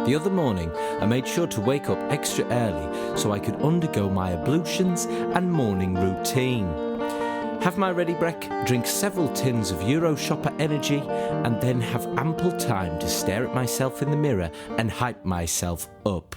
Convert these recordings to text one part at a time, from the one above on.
The other morning, I made sure to wake up extra early so I could undergo my ablutions and morning routine. Have my ready break, drink several tins of Euroshopper energy, and then have ample time to stare at myself in the mirror and hype myself up.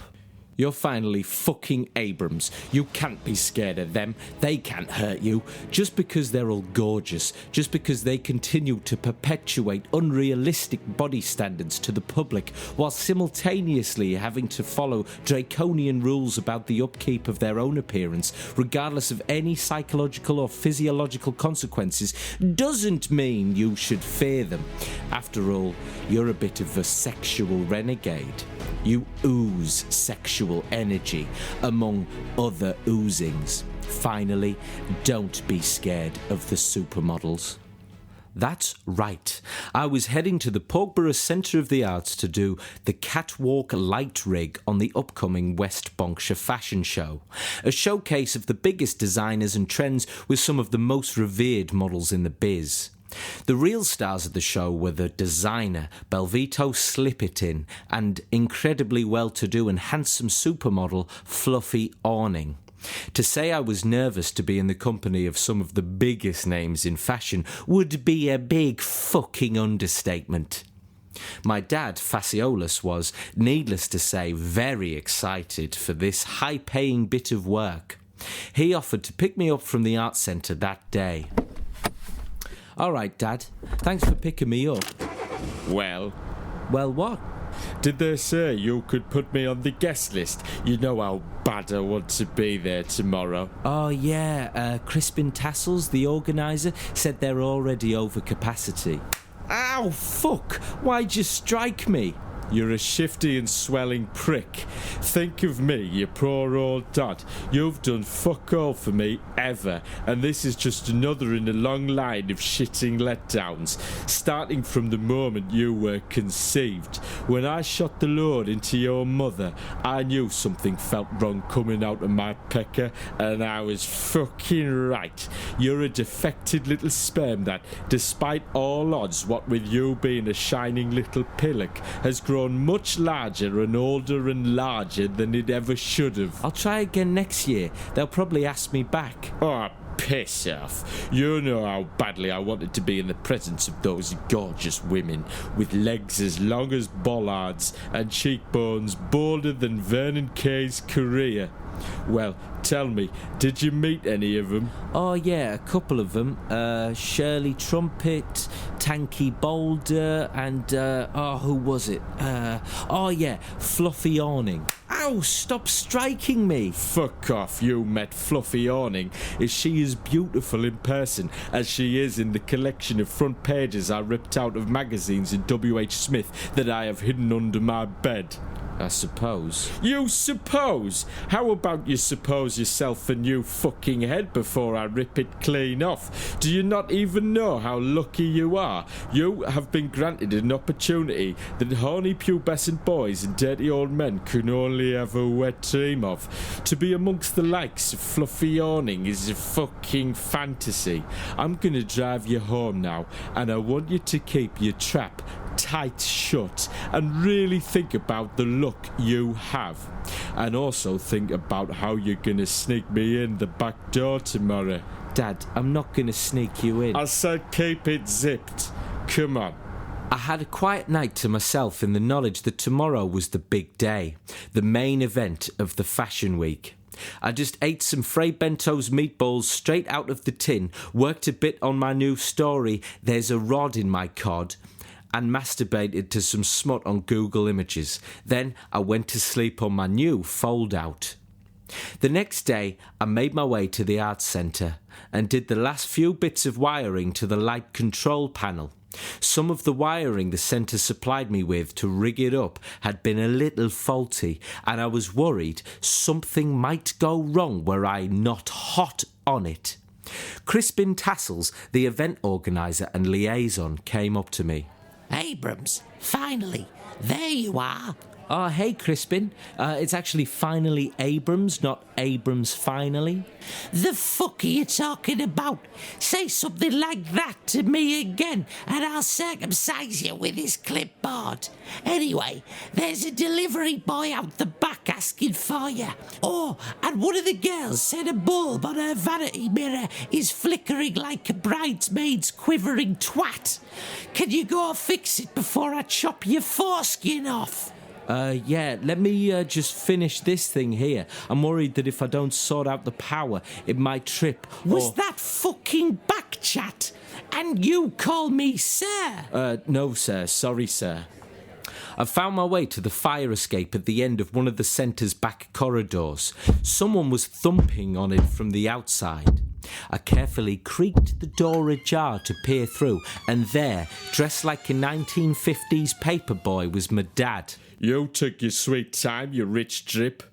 You're finally fucking Abrams. You can't be scared of them. They can't hurt you. Just because they're all gorgeous, just because they continue to perpetuate unrealistic body standards to the public, while simultaneously having to follow draconian rules about the upkeep of their own appearance, regardless of any psychological or physiological consequences, doesn't mean you should fear them. After all, you're a bit of a sexual renegade. You ooze sexual energy, among other oozings. Finally, don't be scared of the supermodels. That's right. I was heading to the Porkborough Centre of the Arts to do the catwalk light rig on the upcoming West Bonkshire Fashion show, a showcase of the biggest designers and trends with some of the most revered models in the biz. The real stars of the show were the designer, Belvito Slip-It-In, and incredibly well-to-do and handsome supermodel, Fluffy Orning. To say I was nervous to be in the company of some of the biggest names in fashion would be a big fucking understatement. My dad, Faciolus, was, needless to say, very excited for this high-paying bit of work. He offered to pick me up from the art centre that day. All right, Dad. Thanks for picking me up. Well, what? did they say you could put me on the guest list? You know how bad I want to be there tomorrow. Oh, yeah. Crispin Tassels, the organiser, said they're already over capacity. Ow, fuck! Why'd you strike me? You're a shifty and swelling prick. Think of me, you poor old dad. You've done fuck all for me, ever, and this is just another in a long line of shitting letdowns, starting from the moment you were conceived. When I shot the load into your mother, I knew something felt wrong coming out of my pecker, and I was fucking right. You're a defected little sperm that, despite all odds, what with you being a shining little pillock, has grown much larger and older and larger than it ever should have. I'll try again next year. They'll probably ask me back. Oh, piss off. You know how badly I wanted to be in the presence of those gorgeous women, with legs as long as bollards and cheekbones bolder than Vernon Kay's career. Well, tell me, did you meet any of them? Oh, yeah, a couple of them. Shirley Trumpet, Tanky Boulder, and, who was it? Fluffy Orning. Ow, stop striking me! Fuck off, you met Fluffy Orning. Is she as beautiful in person as she is in the collection of front pages I ripped out of magazines in W.H. Smith that I have hidden under my bed? I suppose. You suppose? How about you suppose yourself a new fucking head before I rip it clean off? Do you not even know how lucky you are? You have been granted an opportunity that horny pubescent boys and dirty old men can only have a wet dream of. To be amongst the likes of Fluffy Orning is a fucking fantasy. I'm gonna drive you home now, and I want you to keep your trap tight shut and really think about the look you have, and also think about how you're gonna sneak me in the back door tomorrow. Dad, I'm not gonna sneak you in. I said keep it zipped. Come on. I had a quiet night to myself in the knowledge that tomorrow was the big day, the main event of the fashion week. I just ate some Frey Bento's meatballs straight out of the tin, worked a bit on my new story, There's a Rod in My Cod, and masturbated to some smut on Google Images. Then I went to sleep on my new fold-out. The next day, I made my way to the arts centre and did the last few bits of wiring to the light control panel. Some of the wiring the centre supplied me with to rig it up had been a little faulty, and I was worried something might go wrong were I not hot on it. Crispin Tassels, the event organiser and liaison, came up to me. Abrams, finally, there you are. Oh, hey, Crispin. It's actually finally Abrams, not Abrams finally. The fuck are you talking about? Say something like that to me again, and I'll circumcise you with this clipboard. Anyway, there's a delivery boy out the back asking for you. Oh, and one of the girls said a bulb on her vanity mirror is flickering like a bridesmaid's quivering twat. Can you go fix it before I chop your foreskin off? Yeah, let me just finish this thing here. I'm worried that if I don't sort out the power, it might trip. Was that fucking back chat? And you call me sir? No, sir. Sorry, sir. I found my way to the fire escape at the end of one of the centre's back corridors. Someone was thumping on it from the outside. I carefully creaked the door ajar to peer through, and there, dressed like a 1950s paperboy, was my dad. You took your sweet time, you rich drip.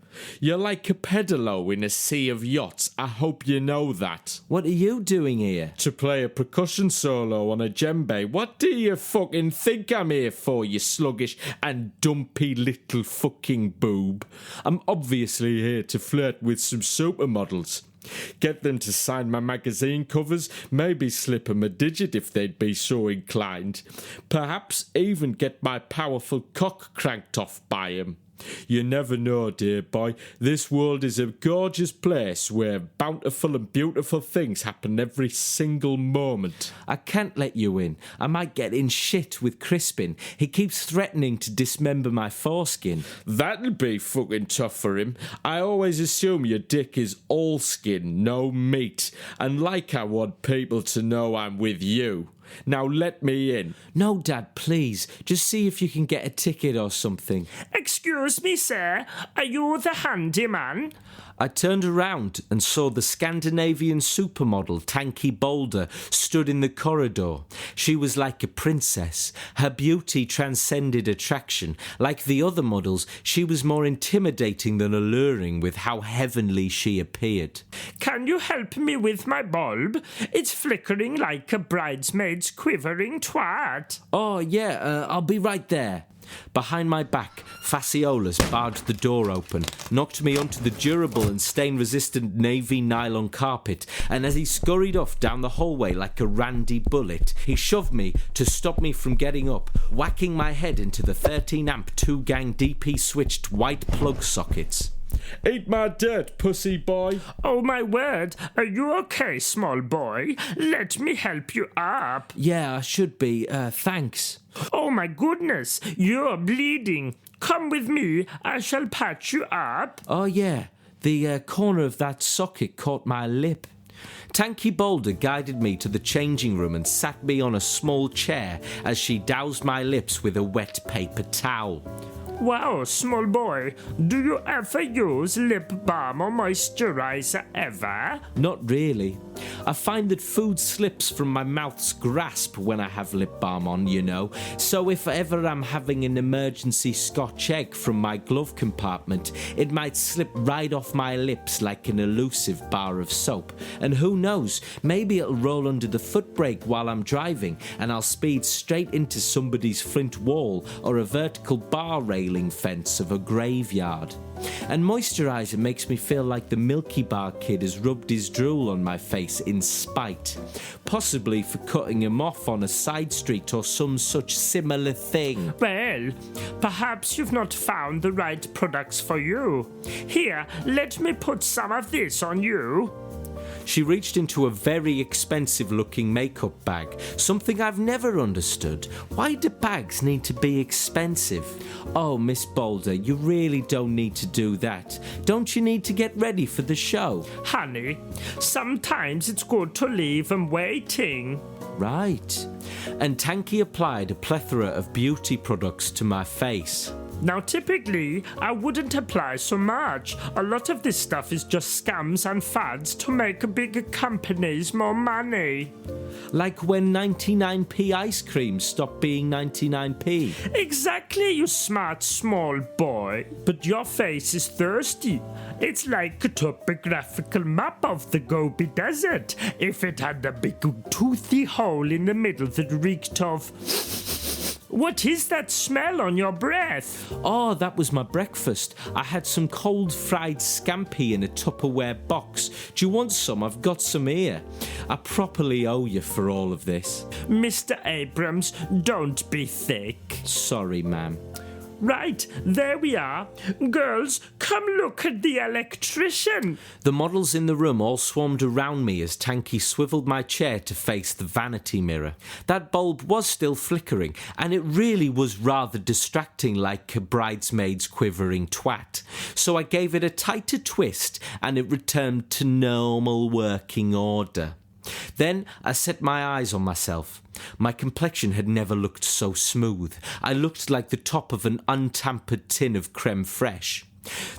You're like a pedalo in a sea of yachts. I hope you know that. What are you doing here? To play a percussion solo on a djembe. What do you fucking think I'm here for, you sluggish and dumpy little fucking boob? I'm obviously here to flirt with some supermodels. Get them to sign my magazine covers, maybe slip 'em a digit if they'd be so inclined. Perhaps even get my powerful cock cranked off by 'em. You never know, dear boy. This world is a gorgeous place where bountiful and beautiful things happen every single moment. I can't let you in. I might get in shit with Crispin. He keeps threatening to dismember my foreskin. That'll be fucking tough for him. I always assume your dick is all skin, no meat. And like I want people to know I'm with you. Now let me in. No, Dad, please. Just see if you can get a ticket or something. Excuse me, sir. Are you the handyman? I turned around and saw the Scandinavian supermodel Tanky Boulder stood in the corridor. She was like a princess. Her beauty transcended attraction. Like the other models, she was more intimidating than alluring with how heavenly she appeared. Can you help me with my bulb? It's flickering like a bridesmaid's quivering twat. Oh, yeah, I'll be right there. Behind my back, Fasciolas barged the door open, knocked me onto the durable and stain-resistant navy nylon carpet, and as he scurried off down the hallway like a randy bullet, he shoved me to stop me from getting up, whacking my head into the 13-amp 2-gang DP-switched white plug sockets. Eat my dirt, pussy boy. Oh, my word. Are you okay, small boy? Let me help you up. Yeah, I should be. Thanks. Oh, my goodness. You're bleeding. Come with me. I shall patch you up. Oh, yeah. The corner of that socket caught my lip. Tanky Boulder guided me to the changing room and sat me on a small chair as she doused my lips with a wet paper towel. Wow, small boy, do you ever use lip balm or moisturizer ever? Not really. I find that food slips from my mouth's grasp when I have lip balm on, you know, so if ever I'm having an emergency Scotch egg from my glove compartment, it might slip right off my lips like an elusive bar of soap. And who knows, maybe it'll roll under the foot brake while I'm driving and I'll speed straight into somebody's flint wall or a vertical bar railing fence of a graveyard. And moisturiser makes me feel like the Milky Bar kid has rubbed his drool on my face in spite, possibly for cutting him off on a side street or some such similar thing. Well, perhaps you've not found the right products for you. Here, let me put some of this on you. She reached into a very expensive-looking makeup bag, something I've never understood. Why do bags need to be expensive? Oh, Miss Boulder, you really don't need to do that. Don't you need to get ready for the show? Honey, sometimes it's good to leave them waiting. Right. And Tanky applied a plethora of beauty products to my face. Now, typically, I wouldn't apply so much. A lot of this stuff is just scams and fads to make big companies more money. Like when 99p ice cream stopped being 99p. Exactly, you smart small boy. But your face is thirsty. It's like a topographical map of the Gobi Desert if it had a big toothy hole in the middle that reeked of What is that smell on your breath? Oh, that was my breakfast. I had some cold fried scampi in a Tupperware box. Do you want some? I've got some here. I properly owe you for all of this. Mr. Abrams, don't be thick. Sorry, ma'am. Right, there we are. Girls, come look at the electrician. The models in the room all swarmed around me as Tanky swiveled my chair to face the vanity mirror. That bulb was still flickering, and it really was rather distracting, like a bridesmaid's quivering twat. So I gave it a tighter twist, and it returned to normal working order. Then I set my eyes on myself. My complexion had never looked so smooth. I looked like the top of an untampered tin of creme fraiche.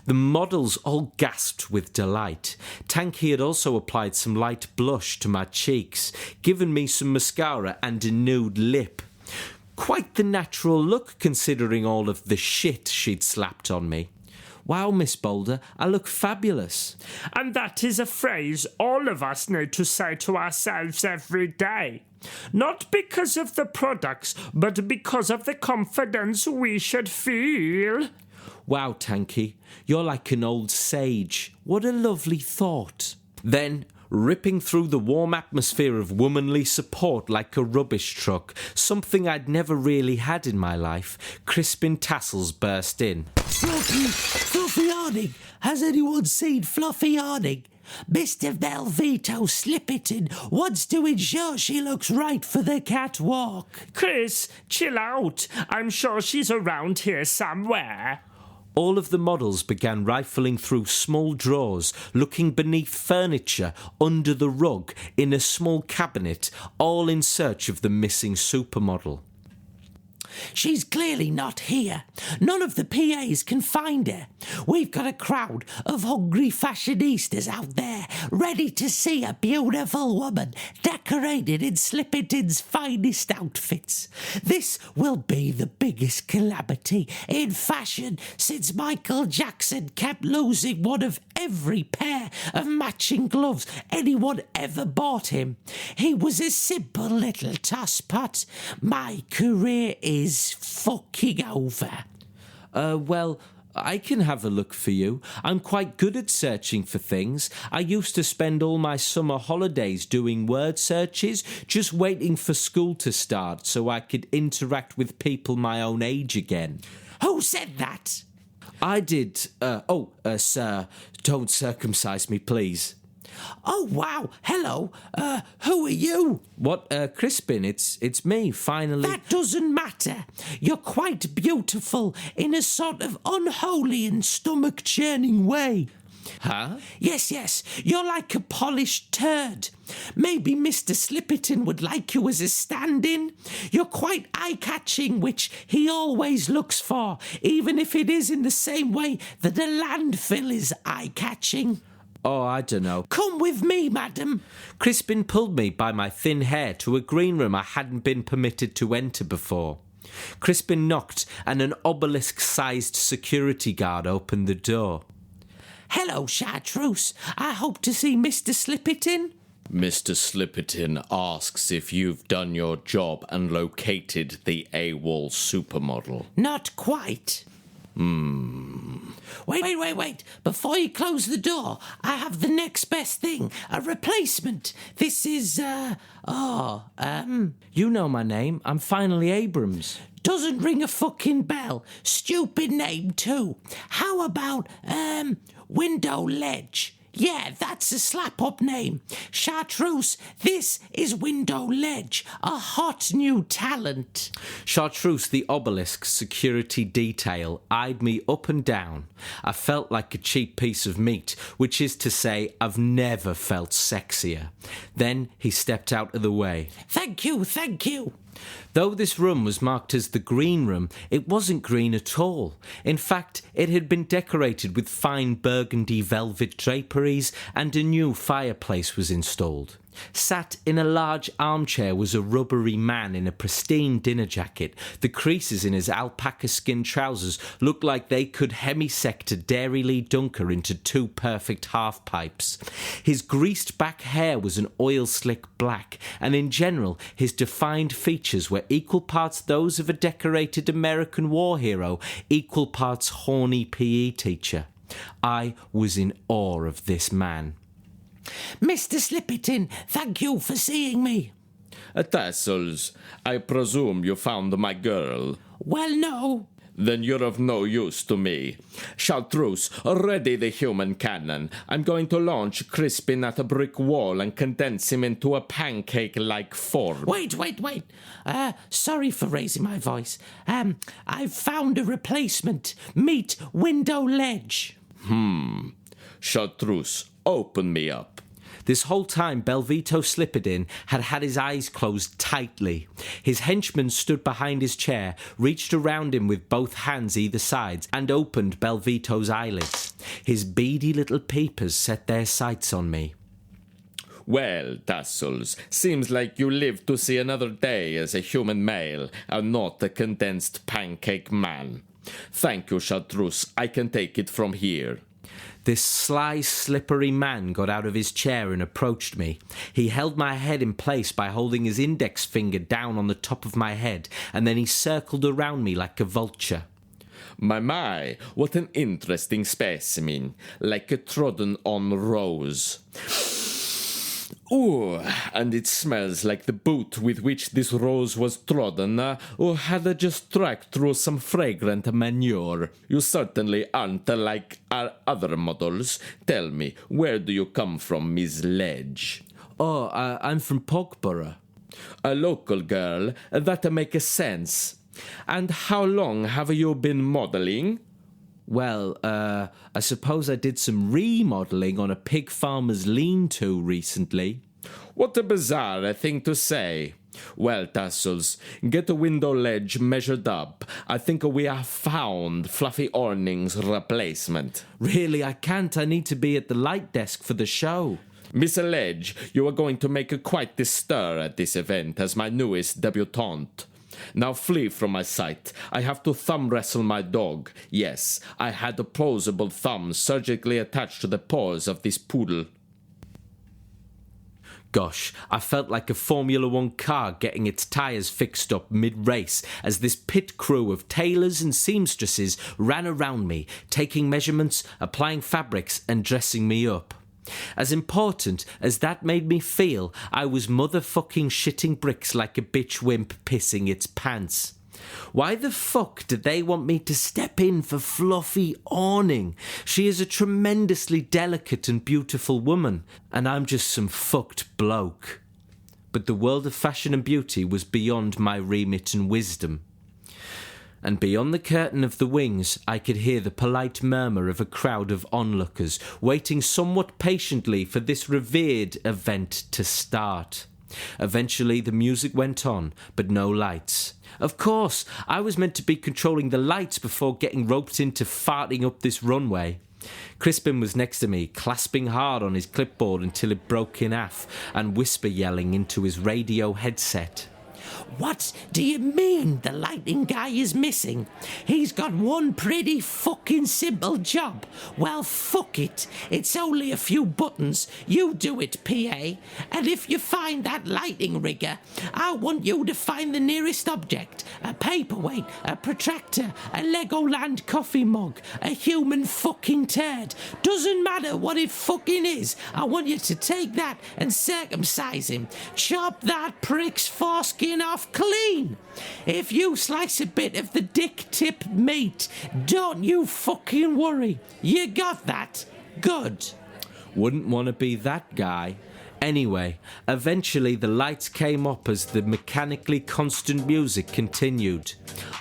The models all gasped with delight. Tanky had also applied some light blush to my cheeks, given me some mascara and a nude lip. Quite the natural look considering all of the shit she'd slapped on me. Wow, Miss Boulder, I look fabulous. And that is a phrase all of us need to say to ourselves every day. Not because of the products, but because of the confidence we should feel. Wow, Tanky, you're like an old sage. What a lovely thought. Then, ripping through the warm atmosphere of womanly support like a rubbish truck, something I'd never really had in my life, Crispin Tassels burst in. Fluffy Orning! Has anyone seen Fluffy Orning? Mr. Velveto Slipperton wants to ensure she looks right for the catwalk. Chris, chill out. I'm sure she's around here somewhere. All of the models began rifling through small drawers, looking beneath furniture, under the rug, in a small cabinet, all in search of the missing supermodel. She's clearly not here. None of the PAs can find her. We've got a crowd of hungry fashionistas out there, ready to see a beautiful woman decorated in Slipperton's finest outfits. This will be the biggest calamity in fashion since Michael Jackson kept losing one of every pair of matching gloves anyone ever bought him. He was a simple little tosspot. My career is fucking over. Well, I can have a look for you. I'm quite good at searching for things. I used to spend all my summer holidays doing word searches, just waiting for school to start so I could interact with people my own age again. Who said that? I did. Sir, don't circumcise me, please. Oh, wow. Hello. Who are you? What, Crispin? It's me, finally. That doesn't matter. You're quite beautiful in a sort of unholy and stomach-churning way. Huh? Yes. You're like a polished turd. Maybe Mr. Slipperton would like you as a stand-in. You're quite eye-catching, which he always looks for, even if it is in the same way that a landfill is eye-catching. Oh, I don't know. Come with me, madam. Crispin pulled me by my thin hair to a green room I hadn't been permitted to enter before. Crispin knocked, and an obelisk-sized security guard opened the door. Hello, Chartreuse. I hope to see Mr. Slipperton. Mr. Slipperton asks if you've done your job and located the AWOL supermodel. Not quite. Wait. Before you close the door, I have the next best thing. A replacement. This is, You know my name. I'm finally Abrams. Doesn't ring a fucking bell. Stupid name, too. How about, Window Ledge? Yeah, that's a slap-up name. Chartreuse, this is Window Ledge, a hot new talent. Chartreuse, the obelisk security detail, eyed me up and down. I felt like a cheap piece of meat, which is to say I've never felt sexier. Then he stepped out of the way. Thank you. Though this room was marked as the green room, it wasn't green at all. In fact, it had been decorated with fine burgundy velvet draperies and a new fireplace was installed. Sat in a large armchair was a rubbery man in a pristine dinner jacket. The creases in his alpaca skin trousers looked like they could hemisect a Dairy Lee Dunker into two perfect half pipes. His greased back hair was an oil slick black, and in general his defined features were equal parts those of a decorated American war hero, equal parts horny PE teacher. I was in awe of this man. Mr. Slipperton, thank you for seeing me. Tassels, I presume you found my girl. Well, no. Then you're of no use to me. Chartreuse, ready the human cannon. I'm going to launch Crispin at a brick wall and condense him into a pancake-like form. Wait. Sorry for raising my voice. I've found a replacement. Meet window ledge. Chartreuse, open me up. This whole time, Belvito Slipperton had his eyes closed tightly. His henchman stood behind his chair, reached around him with both hands either sides, and opened Belvito's eyelids. His beady little peepers set their sights on me. Well, Tassels, seems like you live to see another day as a human male, and not a condensed pancake man. Thank you, Chartreuse. I can take it from here. This sly, slippery man got out of his chair and approached me. He held my head in place by holding his index finger down on the top of my head, and then he circled around me like a vulture. My, what an interesting specimen, like a trodden-on rose. Ooh, and it smells like the boot with which this rose was trodden, or had I just tracked through some fragrant manure. You certainly aren't like our other models. Tell me, where do you come from, Miss Ledge? Oh, I'm from Pogborough. A local girl, that makes sense. And how long have you been modelling? Well, I suppose I did some remodelling on a pig farmer's lean-to recently. What a bizarre thing to say. Well, Tassels, get a window ledge measured up. I think we have found Fluffy Orning's replacement. Really, I can't. I need to be at the light desk for the show. Miss Ledge, you are going to make quite the stir at this event as my newest debutante. Now flee from my sight. I have to thumb wrestle my dog. Yes, I had opposable thumbs surgically attached to the paws of this poodle. Gosh, I felt like a Formula One car getting its tyres fixed up mid-race as this pit crew of tailors and seamstresses ran around me, taking measurements, applying fabrics and dressing me up. As important as that made me feel, I was motherfucking shitting bricks like a bitch wimp pissing its pants. Why the fuck did they want me to step in for Fluffy Orning? She is a tremendously delicate and beautiful woman, and I'm just some fucked bloke. But the world of fashion and beauty was beyond my remit and wisdom. And beyond the curtain of the wings, I could hear the polite murmur of a crowd of onlookers, waiting somewhat patiently for this revered event to start. Eventually the music went on, but no lights. Of course, I was meant to be controlling the lights before getting roped into farting up this runway. Crispin was next to me, clasping hard on his clipboard until it broke in half, and whisper yelling into his radio headset. What do you mean the lighting guy is missing? He's got one pretty fucking simple job. Well, fuck it. It's only a few buttons. You do it, PA. And if you find that lighting rigger, I want you to find the nearest object. A paperweight, a protractor, a Legoland coffee mug, a human fucking turd. Doesn't matter what it fucking is. I want you to take that and circumcise him. Chop that prick's foreskin off clean. If you slice a bit of the dick tip meat, don't you fucking worry. You got that? Good. Wouldn't want to be that guy. Anyway, eventually the lights came up as the mechanically constant music continued.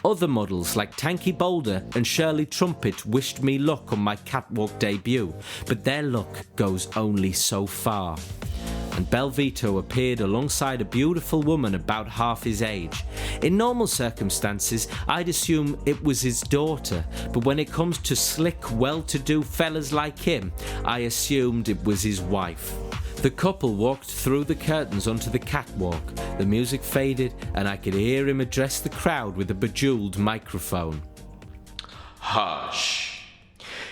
Other models like Tanky Boulder and Shirley Trumpet wished me luck on my catwalk debut, but their luck goes only so far. And Belvito appeared alongside a beautiful woman about half his age. In normal circumstances, I'd assume it was his daughter, but when it comes to slick, well-to-do fellas like him, I assumed it was his wife. The couple walked through the curtains onto the catwalk. The music faded and I could hear him address the crowd with a bejeweled microphone. Hush.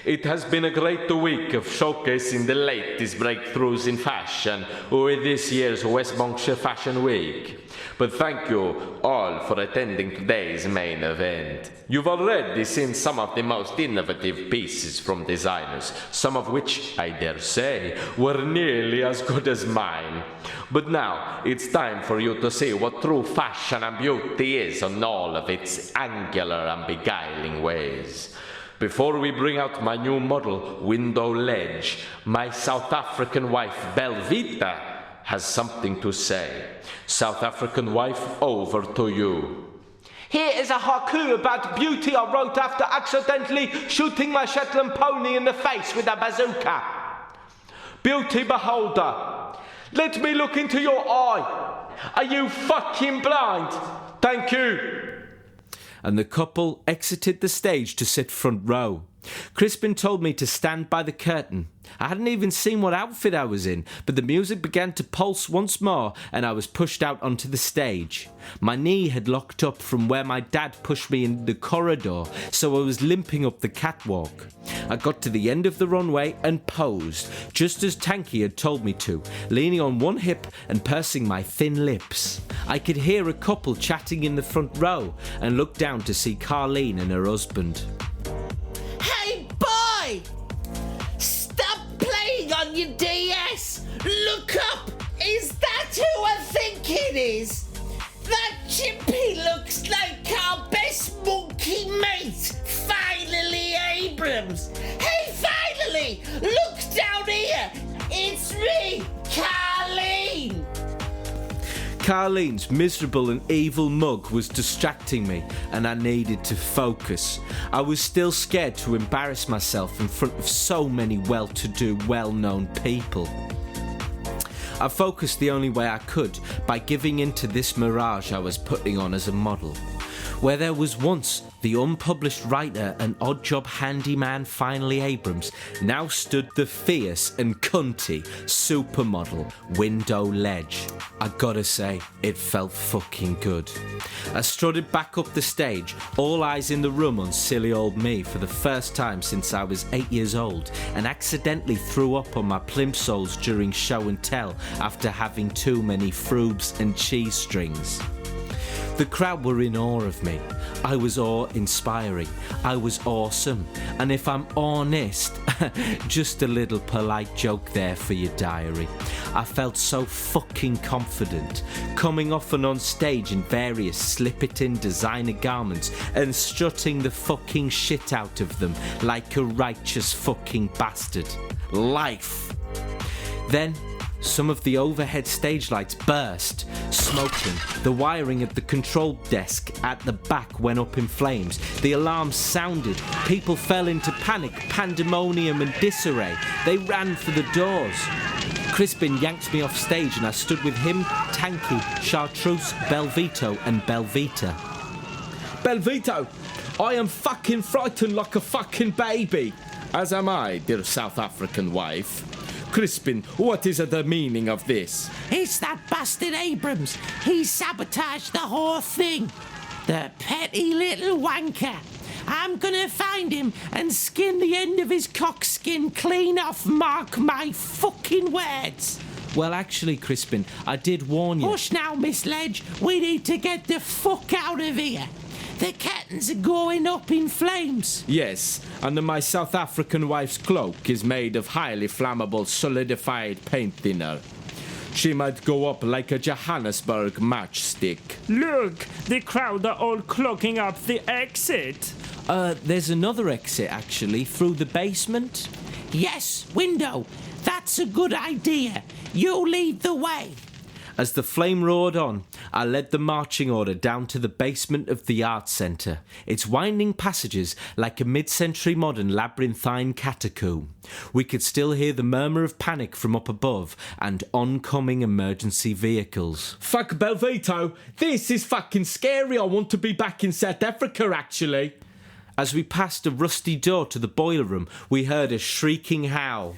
It has been a great week of showcasing the latest breakthroughs in fashion with this year's West Bonkshire Fashion Week. But thank you all for attending today's main event. You've already seen some of the most innovative pieces from designers, some of which, I dare say, were nearly as good as mine. But now, it's time for you to see what true fashion and beauty is on all of its angular and beguiling ways. Before we bring out my new model, Window Ledge, my South African wife, Belvita, has something to say. South African wife, over to you. Here is a haiku about beauty I wrote after accidentally shooting my Shetland pony in the face with a bazooka. Beauty beholder, let me look into your eye. Are you fucking blind? Thank you. And the couple exited the stage to sit front row. Crispin told me to stand by the curtain. I hadn't even seen what outfit I was in, but the music began to pulse once more and I was pushed out onto the stage. My knee had locked up from where my dad pushed me in the corridor, so I was limping up the catwalk. I got to the end of the runway and posed, just as Tanky had told me to, leaning on one hip and pursing my thin lips. I could hear a couple chatting in the front row and looked down to see Carleen and her husband. Hey, boy! Stop playing on your DS! Look up! Is that who I think it is? That chippy looks like our best monkey mate, Finally Abrams. Hey, finally! Look down here! It's me, Carleen! Carleen's miserable and evil mug was distracting me and I needed to focus. I was still scared to embarrass myself in front of so many well-to-do, well-known people. I focused the only way I could, by giving in to this mirage I was putting on as a model. Where there was once the unpublished writer and odd-job handyman Finally Abrams, now stood the fierce and cunty supermodel Window Ledge. I gotta say, it felt fucking good. I strutted back up the stage, all eyes in the room on silly old me for the first time since I was 8 years old, and accidentally threw up on my plimsolls during show and tell after having too many froobs and cheese strings. The crowd were in awe of me. I was awe-inspiring. I was awesome. And if I'm honest, just a little polite joke there for your diary. I felt so fucking confident, coming off and on stage in various slip-it-in designer garments and strutting the fucking shit out of them like a righteous fucking bastard. Life. Then, some of the overhead stage lights burst, smoking. The wiring at the control desk at the back went up in flames. The alarms sounded. People fell into panic, pandemonium and disarray. They ran for the doors. Crispin yanked me off stage and I stood with him, Tanky, Chartreuse, Belvito and Belvita. Belvito, I am fucking frightened like a fucking baby. As am I, dear South African wife. Crispin, what is the meaning of this? It's that bastard Abrams. He sabotaged the whole thing. The petty little wanker. I'm gonna find him and skin the end of his cockskin clean off, mark my fucking words. Well, actually, Crispin, I did warn you. Hush now, Miss Ledge. We need to get the fuck out of here. The curtains are going up in flames. Yes, and my South African wife's cloak is made of highly flammable solidified paint thinner. She might go up like a Johannesburg matchstick. Look, the crowd are all clogging up the exit. There's another exit, actually, through the basement. Yes, Window. That's a good idea. You lead the way. As the flame roared on, I led the marching order down to the basement of the Arts Centre, its winding passages like a mid-century modern labyrinthine catacomb. We could still hear the murmur of panic from up above and oncoming emergency vehicles. Fuck Belvito, this is fucking scary. I want to be back in South Africa, actually. As we passed a rusty door to the boiler room, we heard a shrieking howl.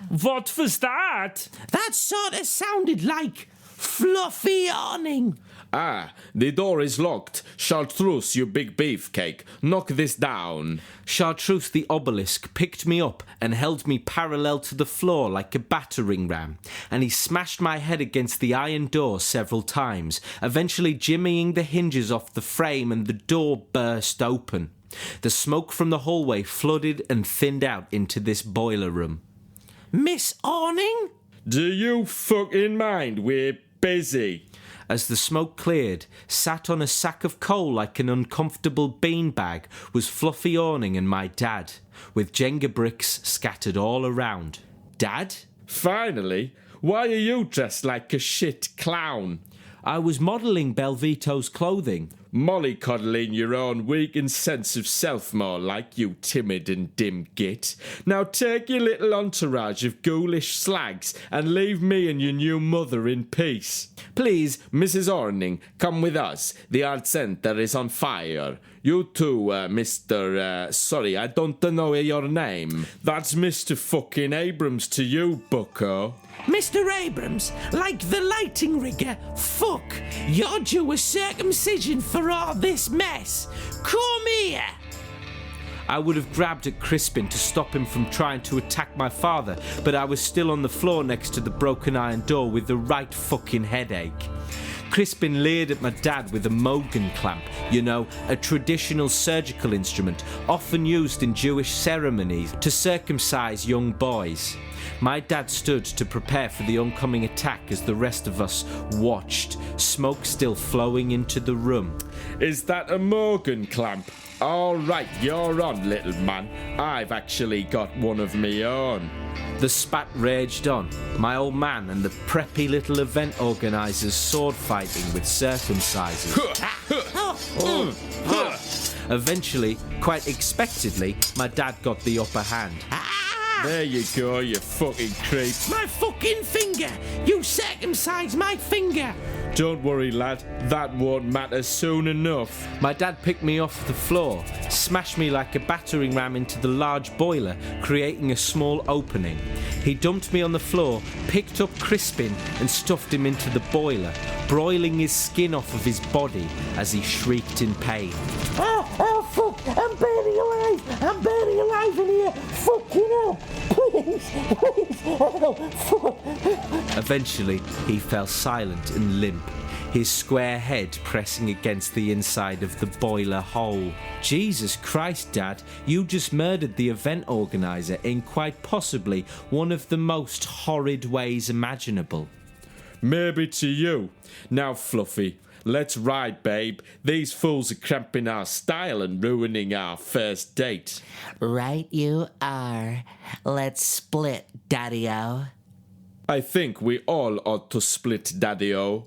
What was that? That sort of sounded like Fluffy Orning. Ah, the door is locked. Chartreuse, you big beefcake. Knock this down. Chartreuse the obelisk picked me up and held me parallel to the floor like a battering ram, and he smashed my head against the iron door several times, eventually jimmying the hinges off the frame, and the door burst open. The smoke from the hallway flooded and thinned out into this boiler room. Miss Orning? Do you fucking mind? We're busy. As the smoke cleared, sat on a sack of coal like an uncomfortable beanbag was Fluffy Orning and my dad, with Jenga bricks scattered all around. Dad? Finally? Why are you dressed like a shit clown? I was modelling Belvito's clothing. Mollycoddling your own weakened sense of self more like you timid and dim git. Now take your little entourage of ghoulish slags and leave me and your new mother in peace. Please, Mrs. Orning, come with us. The art centre is on fire. You too, Mr. Sorry, I don't know your name. That's Mr. fucking Abrams to you, bucko. Mr. Abrams, like the lighting rigger, fuck, you're due a circumcision for all this mess. Come here. I would have grabbed at Crispin to stop him from trying to attack my father, but I was still on the floor next to the broken iron door with the right fucking headache. Crispin leered at my dad with a Mogan clamp, you know, a traditional surgical instrument often used in Jewish ceremonies to circumcise young boys. My dad stood to prepare for the oncoming attack as the rest of us watched, smoke still flowing into the room. Is that a Morgan clamp? All right, you're on, little man. I've actually got one of me own. The spat raged on, my old man and the preppy little event organisers sword fighting with circumcisers. Eventually, quite expectedly, my dad got the upper hand. There you go, you fucking creep. My fucking finger! You circumcised my finger! Don't worry, lad. That won't matter soon enough. My dad picked me off the floor, smashed me like a battering ram into the large boiler, creating a small opening. He dumped me on the floor, picked up Crispin and stuffed him into the boiler, broiling his skin off of his body as he shrieked in pain. Oh, fuck! I'm barely alive! I'm barely alive in here! Fucking hell! Please! Oh, fuck! Eventually, he fell silent and limp, his square head pressing against the inside of the boiler hole. Jesus Christ, Dad, you just murdered the event organiser in quite possibly one of the most horrid ways imaginable. Maybe to you. Now, Fluffy, let's ride, babe. These fools are cramping our style and ruining our first date. Right you are. Let's split, Daddy-o. I think we all ought to split, Daddy-o.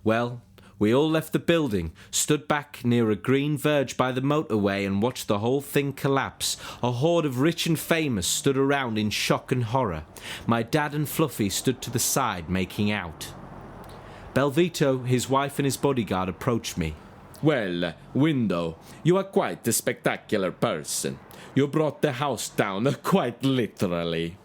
Well, we all left the building, stood back near a green verge by the motorway and watched the whole thing collapse. A horde of rich and famous stood around in shock and horror. My dad and Fluffy stood to the side making out. Belvito, his wife and his bodyguard approached me. Well, Window, you are quite a spectacular person. You brought the house down, quite literally.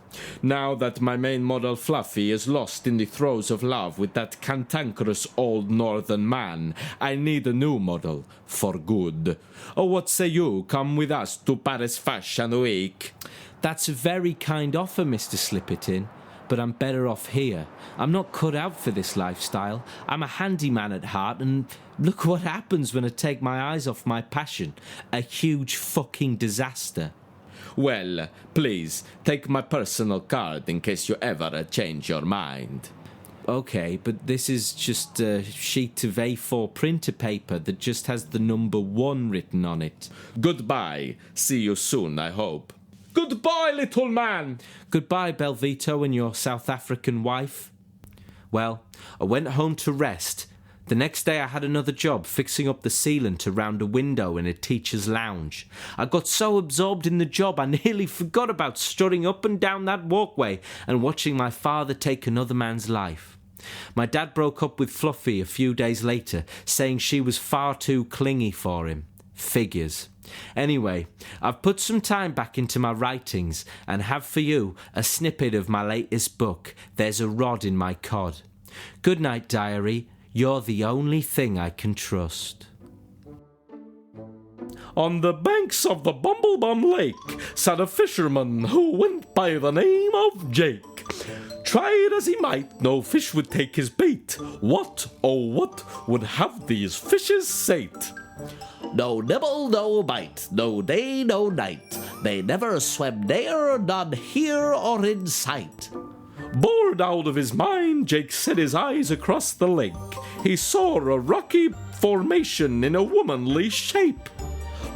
Now that my main model Fluffy is lost in the throes of love with that cantankerous old northern man, I need a new model, for good. Oh, what say you, come with us to Paris Fashion Week? That's a very kind offer, Mr. Slipperton, but I'm better off here. I'm not cut out for this lifestyle. I'm a handyman at heart, and look what happens when I take my eyes off my passion. A huge fucking disaster. Well, please, take my personal card in case you ever change your mind. Okay, but this is just a sheet of A4 printer paper that just has the number 1 written on it. Goodbye. See you soon, I hope. Goodbye, little man. Goodbye, Belvito and your South African wife. Well, I went home to rest. The next day I had another job fixing up the sealant around a window in a teacher's lounge. I got so absorbed in the job I nearly forgot about strutting up and down that walkway and watching my father take another man's life. My dad broke up with Fluffy a few days later, saying she was far too clingy for him. Figures. Anyway, I've put some time back into my writings and have for you a snippet of my latest book, There's a Rod in My Cod. Good night, diary. You're the only thing I can trust. On the banks of the Bumblebum Lake sat a fisherman who went by the name of Jake. Try it as he might, no fish would take his bait. What, oh what, would have these fishes sate? No nibble, no bite, no day, no night. They never swam near, none here or in sight. Bored out of his mind, Jake set his eyes across the lake. He saw a rocky formation in a womanly shape.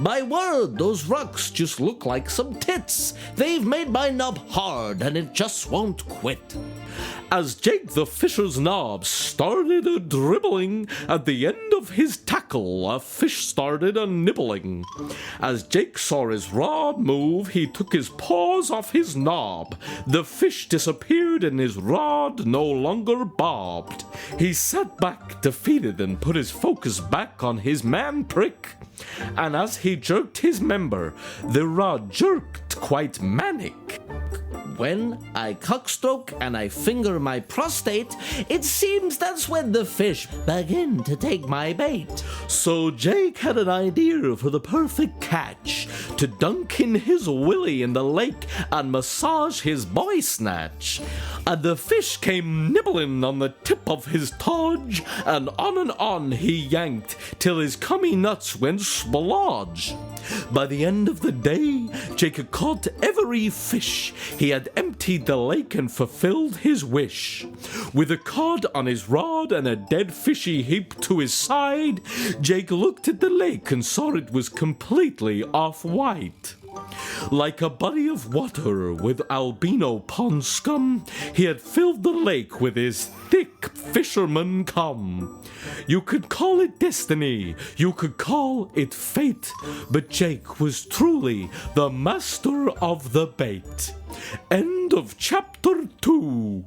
My word, those rocks just look like some tits. They've made my knob hard and it just won't quit. As Jake the fisher's knob started a dribbling, at the end of his tackle a fish started a nibbling. As Jake saw his rod move, he took his paws off his knob. The fish disappeared and his rod no longer bobbed. He sat back defeated and put his focus back on his man prick. And as he jerked his member, the rod jerked quite manic. When I cockstroke and I finger my prostate, it seems that's when the fish begin to take my bait. So Jake had an idea for the perfect catch, to dunk in his willy in the lake and massage his boy snatch. And the fish came nibbling on the tip of his todge, and on he yanked till his cummy nuts went splodge. By the end of the day, Jake had caught every fish. He had emptied the lake and fulfilled his wish. With a cod on his rod and a dead fishy heap to his side, Jake looked at the lake and saw it was completely off-white. Like a body of water with albino pond scum, he had filled the lake with his thick fisherman cum. You could call it destiny, you could call it fate, but Jake was truly the master of the bait. End of chapter 2.